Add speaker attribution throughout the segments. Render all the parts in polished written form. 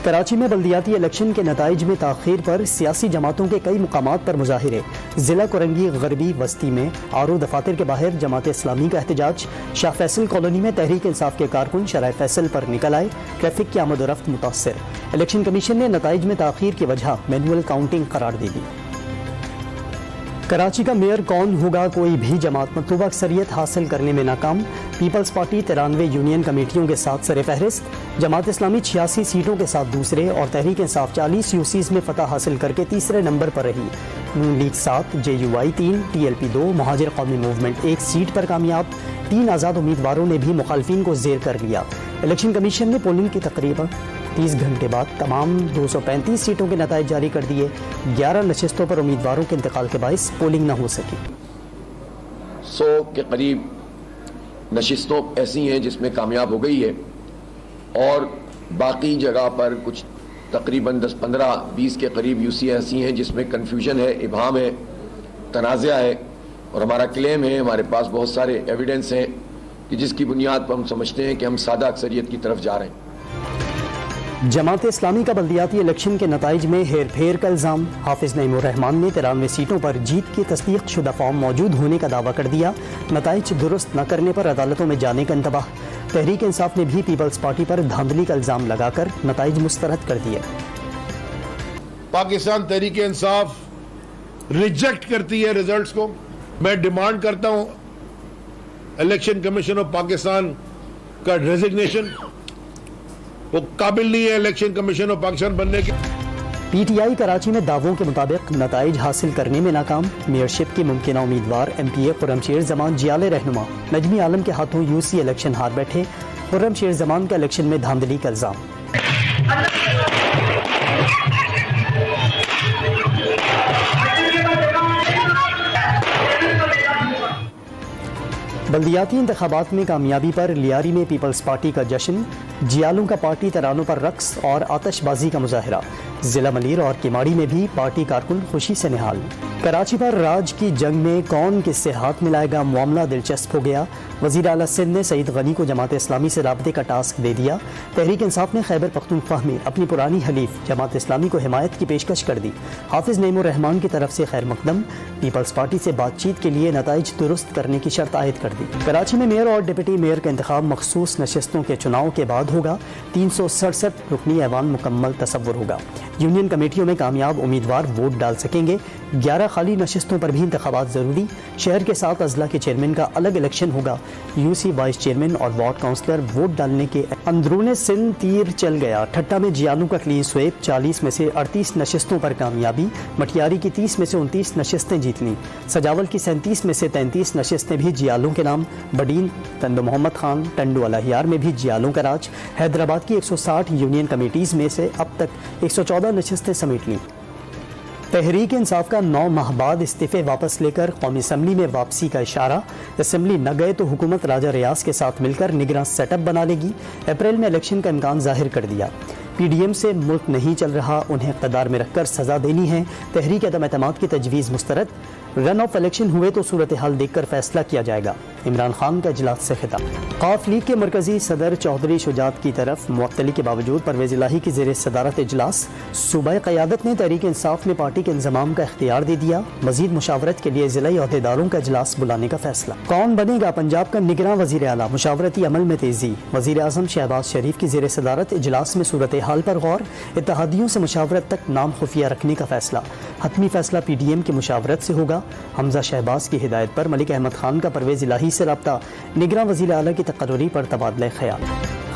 Speaker 1: کراچی میں بلدیاتی الیکشن کے نتائج میں تاخیر پر سیاسی جماعتوں کے کئی مقامات پر مظاہرے۔ ضلع کرنگی غربی وسطی میں آرو دفاتر کے باہر جماعت اسلامی کا احتجاج۔ شاہ فیصل کالونی میں تحریک انصاف کے کارکن شرائع فیصل پر نکل آئے۔ ٹریفک کی آمد و رفت متاثر۔ الیکشن کمیشن نے نتائج میں تاخیر کی وجہ مینول کاؤنٹنگ قرار دے دی۔ کراچی کا میئر کون ہوگا؟ کوئی بھی جماعت مطلوبہ اکثریت حاصل کرنے میں ناکام۔ پیپلز پارٹی 93 یونین کمیٹیوں کے ساتھ سر فہرست۔ جماعت اسلامی 86 سیٹوں کے ساتھ دوسرے اور تحریک انصاف 40 یوسیز میں فتح حاصل کر کے تیسرے نمبر پر رہی۔ نون لیگ 7، JUI 3، TLP 2، مہاجر قومی موومنٹ 1 سیٹ پر کامیاب۔ 3 آزاد امیدواروں نے بھی مخالفین کو زیر کر لیا۔ الیکشن کمیشن نے پولنگ کی تقریباً 30 گھنٹے بعد تمام 235 سیٹوں کے نتائج جاری کر دیے۔ 11 نشستوں پر امیدواروں کے انتقال کے باعث پولنگ نہ ہو سکی۔
Speaker 2: 100 کے قریب نشستوں ایسی ہیں جس میں کامیاب ہو گئی ہے، اور باقی جگہ پر کچھ تقریباً 10، 15، 20 کے قریب UC ایسی ہیں جس میں کنفیوژن ہے، ابہام ہے، تنازع ہے، اور ہمارا کلیم ہے، ہمارے پاس بہت سارے ایویڈنس ہیں کہ جس کی بنیاد پر ہم سمجھتے ہیں کہ ہم سادہ اکثریت کی طرف جا رہے ہیں۔
Speaker 1: جماعت اسلامی کا بلدیاتی الیکشن کے نتائج میں ہیر پھیر کا الزام۔ حافظ نعیم الرحمان نے 93 سیٹوں پر جیت کی تصدیق شدہ فارم موجود ہونے کا دعویٰ کر دیا۔ نتائج درست نہ کرنے پر عدالتوں میں جانے کا انتباہ۔ تحریک انصاف نے بھی پیپلز پارٹی پر دھاندلی کا الزام لگا کر نتائج مسترد کر دیے۔
Speaker 3: پاکستان تحریک انصاف ریجیکٹ کرتی ہے ریزلٹس کو۔ میں ڈیمانڈ کرتا ہوں الیکشن کمیشن آف پاکستان کا ریزگنیشن۔ وہ قابل نہیں ہے الیکشن کمیشن آف پاکستان بننے کے۔
Speaker 1: PTI کراچی میں دعووں کے مطابق نتائج حاصل کرنے میں ناکام۔ میئرشپ کی ممکنہ امیدوار MPA خرم شیر زمان جیال رہنما نجمی عالم کے ہاتھوں UC الیکشن ہار بیٹھے۔ خرم شیر زمان کا الیکشن میں دھاندلی کا الزام۔ بلدیاتی انتخابات میں کامیابی پر لیاری میں پیپلز پارٹی کا جشن۔ جیالوں کا پارٹی ترانوں پر رقص اور آتش بازی کا مظاہرہ۔ ضلع ملیر اور کیماڑی میں بھی پارٹی کارکن خوشی سے نہال۔ کراچی پر راج کی جنگ میں کون کس سے ہاتھ ملائے گا، معاملہ دلچسپ ہو گیا۔ وزیر اعلیٰ سندھ نے سعید غنی کو جماعت اسلامی سے رابطے کا ٹاسک دے دیا۔ تحریک انصاف نے خیبر پختونخوا میں اپنی پرانی حلیف جماعت اسلامی کو حمایت کی پیشکش کر دی۔ حافظ نعیم الرحمان کی طرف سے خیر مقدم۔ پیپلز پارٹی سے بات چیت کے لیے نتائج درست کرنے کی شرط عائد کر دی۔ کراچی میں میئر اور ڈپٹی میئر کا انتخاب مخصوص نشستوں کے چناؤ کے بعد ہوگا۔ 367 رکنی ایوان مکمل تصور ہوگا۔ یونین کمیٹیوں میں کامیاب امیدوار ووٹ ڈال سکیں گے۔ 11 خالی نشستوں پر بھی انتخابات ضروری۔ شہر کے 7 اضلاع کے چیئرمین کا الگ الیکشن ہوگا۔ UC وائس چیئرمین اور وارڈ کونسلر ووٹ ڈالنے کے اندرون سندھ تیر چل گیا۔ ٹھٹا میں جیالوں کا کلین سویپ، 40 میں سے 38 نشستوں پر کامیابی۔ مٹیاری کی 30 میں سے 29 نشستیں جیت لیں۔ سجاول کی 37 میں سے 33 نشستیں بھی جیالوں کے نام۔ بڈین، تندو محمد خان، ٹنڈو الہیار میں بھی جیالوں کا راج۔ حیدرآباد کی 160 یونین کمیٹیز میں سے اب تک 114 نشستیں سمیٹ لیں۔ تحریک انصاف کا 9 ماہ بعد استعفے واپس لے کر قومی اسمبلی میں واپسی کا اشارہ۔ اسمبلی نہ گئے تو حکومت راجہ ریاض کے ساتھ مل کر نگراں سیٹ اپ بنا لے گی۔ اپریل میں الیکشن کا امکان ظاہر کر دیا۔ PDM سے ملک نہیں چل رہا، انہیں اقتدار میں رکھ کر سزا دینی ہے۔ تحریک عدم اعتماد کی تجویز مسترد۔ رن آف الیکشن ہوئے تو صورتحال دیکھ کر فیصلہ کیا جائے گا۔ عمران خان کا اجلاس سے خطاب۔ قاف لیگ کے مرکزی صدر چودھری شجاعت کی طرف معطلی کے باوجود پرویز الہی کی زیر صدارت اجلاس۔ صوبہ قیادت نے تحریک انصاف میں پارٹی کے انضمام کا اختیار دے دیا۔ مزید مشاورت کے لیے ضلعی عہدیداروں کا اجلاس بلانے کا فیصلہ۔ کون بنے گا پنجاب کا نگراں وزیر اعلیٰ؟ مشاورتی عمل میں تیزی۔ وزیر اعظم شہباز شریف کی زیر صدارت اجلاس میں صورتحال پر غور۔ اتحادیوں سے مشاورت تک نام خفیہ رکھنے کا فیصلہ۔ حتمی فیصلہ PDM کی مشاورت سے ہوگا۔ حمزہ شہباز کی ہدایت پر ملک احمد خان کا پرویز الہی سے رابطہ۔ نگراں وزیر اعلیٰ کی تقرری پر تبادلہ خیال۔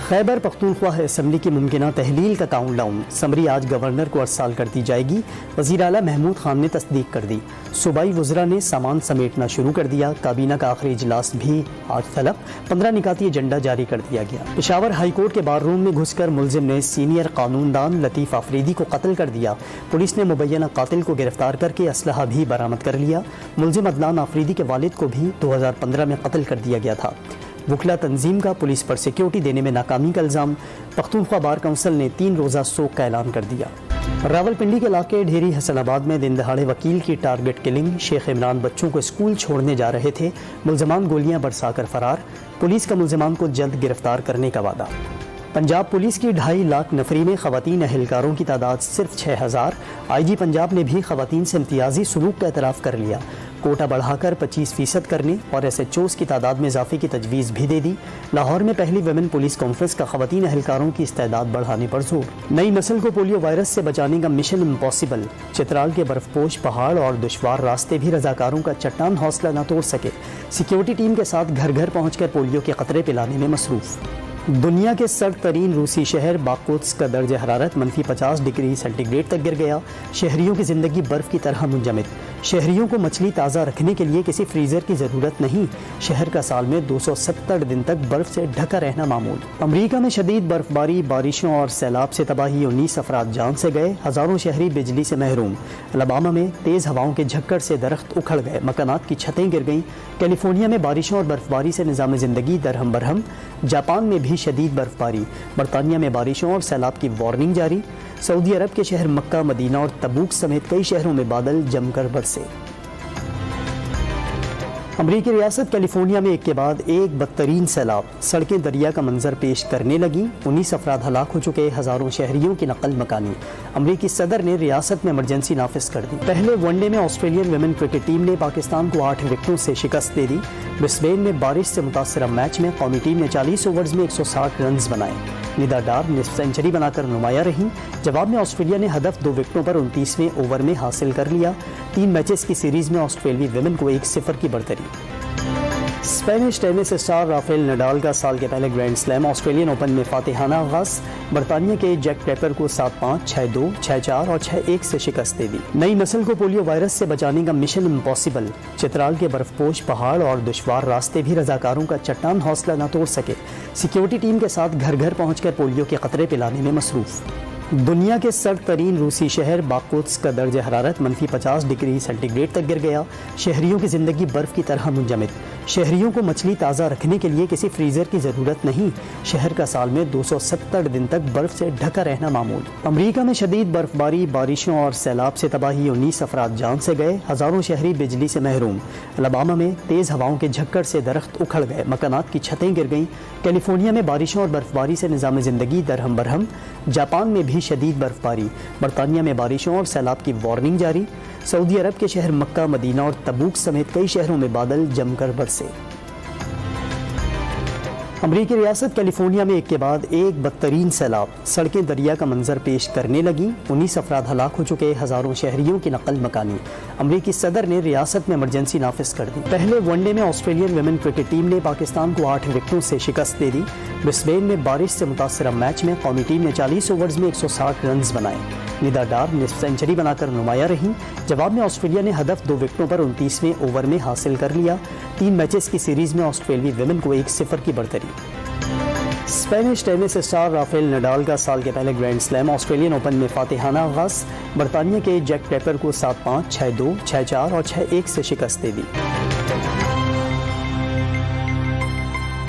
Speaker 1: خیبر پختونخوا اسمبلی کی ممکنہ تحلیل کا کاؤنٹ ڈاؤن۔ سمری آج گورنر کو ارسال کر دی جائے گی۔ وزیر اعلیٰ محمود خان نے تصدیق کر دی۔ صوبائی وزراء نے سامان سمیٹنا شروع کر دیا۔ کابینہ کا آخری اجلاس بھی آج طلب۔ 15 نکاتی ایجنڈا جاری کر دیا گیا۔ پشاور ہائی کورٹ کے بار روم میں گھس کر ملزم نے سینئر قانون دان لطیف آفریدی کو قتل کر دیا۔ پولیس نے مبینہ قاتل کو گرفتار کر کے اسلحہ بھی برآمد کر لیا۔ ملزم عدنان آفریدی کے والد کو بھی 2015 میں قتل کر دیا گیا تھا۔ وکلا تنظیم کا پولیس پر سیکیورٹی دینے میں ناکامی کا الزام۔ پختونخوا بار کونسل نے 3 روزہ سوگ کا اعلان کر دیا۔ راولپنڈی کے علاقے ڈھیری حسن آباد میں دن دہاڑے وکیل کی ٹارگٹ کلنگ۔ شیخ عمران بچوں کو اسکول چھوڑنے جا رہے تھے، ملزمان گولیاں برسا کر فرار۔ پولیس کا ملزمان کو جلد گرفتار کرنے کا وعدہ۔ پنجاب پولیس کی 2.5 لاکھ نفری میں خواتین اہلکاروں کی تعداد صرف 6,000۔ آئی جی پنجاب نے بھی خواتین سے امتیازی سلوک کا اعتراف کر لیا، کوٹا بڑھا کر 25% کرنے اور ایس ایچ اوز کی تعداد میں اضافے کی تجویز بھی دے دی۔ لاہور میں پہلی ویمن پولیس کانفرنس کا خواتین اہلکاروں کی استعداد بڑھانے پر زور۔ نئی نسل کو پولیو وائرس سے بچانے کا مشن امپاسبل، چترال کے برف پوش پہاڑ اور دشوار راستے بھی رضاکاروں کا چٹان حوصلہ نہ توڑ سکے، سیکیورٹی ٹیم کے ساتھ گھر گھر پہنچ کر پولیو کے قطرے پلانے میں مصروف۔ دنیا کے سرد ترین روسی شہر باکوتسک کا درجہ حرارت -50 ڈگری سینٹی گریڈ تک گر گیا، شہریوں کی زندگی برف کی طرح منجمد، شہریوں کو مچھلی تازہ رکھنے کے لیے کسی فریزر کی ضرورت نہیں، شہر کا سال میں 270 دن تک برف سے ڈھکا رہنا معمول۔ امریکہ میں شدید برف باری، بارشوں اور سیلاب سے تباہی، 19 افراد جان سے گئے، ہزاروں شہری بجلی سے محروم۔ الاباما میں تیز ہواؤں کے جھکڑ سے درخت اکھڑ گئے، مکانات کی چھتیں گر گئیں۔ کیلیفورنیا میں بارشوں اور برف باری سے نظام زندگی درہم برہم۔ جاپان میں بھی شدید برف باری، برطانیہ میں بارشوں اور سیلاب کی وارننگ جاری۔ سعودی عرب کے شہر مکہ، مدینہ اور تبوک سمیت کئی شہروں میں بادل جم کر برسے۔ امریکی ریاست کیلیفورنیا میں ایک کے بعد ایک بدترین سیلاب، سڑکیں دریا کا منظر پیش کرنے لگیں، 19 افراد ہلاک ہو چکے، ہزاروں شہریوں کی نقل مکانی۔ امریکی صدر نے ریاست میں ایمرجنسی نافذ کر دی۔ پہلے ون ڈے میں آسٹریلین ویمن کرکٹ ٹیم نے پاکستان کو 8 وکٹوں سے شکست دے دی۔ برسبین میں بارش سے متاثرہ میچ میں قومی ٹیم نے 40 اوورز میں 160 رنز بنائے، ندا ڈار نصف سینچری بنا کر نمایاں رہیں۔ جواب میں آسٹریلیا نے ہدف 2 وکٹوں پر 29ویں اوور میں حاصل کر لیا۔ 3 میچز کی سیریز میں آسٹریلوی ویمن کو 1-0 کی برتری۔ Spanish tennis star Rafael Nadal کا سال کے پہلے گرینڈ سلیم آسٹریلین اوپن میں فاتحانہ آغاز، برطانیہ کے جیک ٹیپر کو 7-5، 6-2، 6-4 اور 6-1 سے شکست دے دی۔ نئی نسل کو پولیو وائرس سے بچانے کا مشن امپاسبل، چترال کے برف پوش پہاڑ اور دشوار راستے بھی رضاکاروں کا چٹان حوصلہ نہ توڑ سکے، سیکیورٹی ٹیم کے ساتھ گھر گھر پہنچ کر پولیو کے قطرے پلانے میں مصروف۔ دنیا کے سرد ترین روسی شہر باکوتسک کا درجہ حرارت -50 ڈگری سینٹی گریڈ تک گر گیا، شہریوں کی زندگی برف کی طرح منجمد، شہریوں کو مچھلی تازہ رکھنے کے لیے کسی فریزر کی ضرورت نہیں، شہر کا سال میں 270 دن تک برف سے ڈھکا رہنا معمول۔ امریکہ میں شدید برف باری، بارشوں اور سیلاب سے تباہی، 19 افراد جان سے گئے، ہزاروں شہری بجلی سے محروم۔ الاباما میں تیز ہواؤں کے جھکڑ سے درخت اکھڑ گئے، مکانات کی چھتیں گر گئیں۔ کیلیفورنیا میں بارشوں اور برف باری سے نظام زندگی درہم برہم۔ جاپان میں بھی شدید برف باری، برطانیہ میں بارشوں اور سیلاب کی وارننگ جاری۔ سعودی عرب کے شہر مکہ، مدینہ اور تبوک سمیت کئی شہروں میں بادل جم کر برسے۔ امریکی ریاست کیلیفورنیا میں ایک کے بعد ایک بدترین سیلاب، سڑکیں دریا کا منظر پیش کرنے لگیں، 19 افراد ہلاک ہو چکے، ہزاروں شہریوں کی نقل مکانی۔ امریکی صدر نے ریاست میں ایمرجنسی نافذ کر دی۔ پہلے ون ڈے میں آسٹریلین ویمن کرکٹ ٹیم نے پاکستان کو 8 وکٹوں سے شکست دے دی۔ برسبین میں بارش سے متاثرہ میچ میں قومی ٹیم نے 40 اوورز میں 160 رنز بنائے، ندا ڈار نصف سینچری بنا کر نمایاں رہیں۔ جواب میں آسٹریلیا نے ہدف 2 وکٹوں پر 29ویں اوور میں حاصل کر لیا۔ 3 میچز کی سیریز میں آسٹریلوی ویمن کو 1-0 کی برتری۔ Spanish tennis star Rafael Nadal کا سال کے پہلے گرینڈ سلیم آسٹریلین اوپن میں فاتحانہ آغاز، برطانیہ کے جیک ٹیپر کو 7-5، 6-2، 6-4 اور 6-1 سے شکست دے دی۔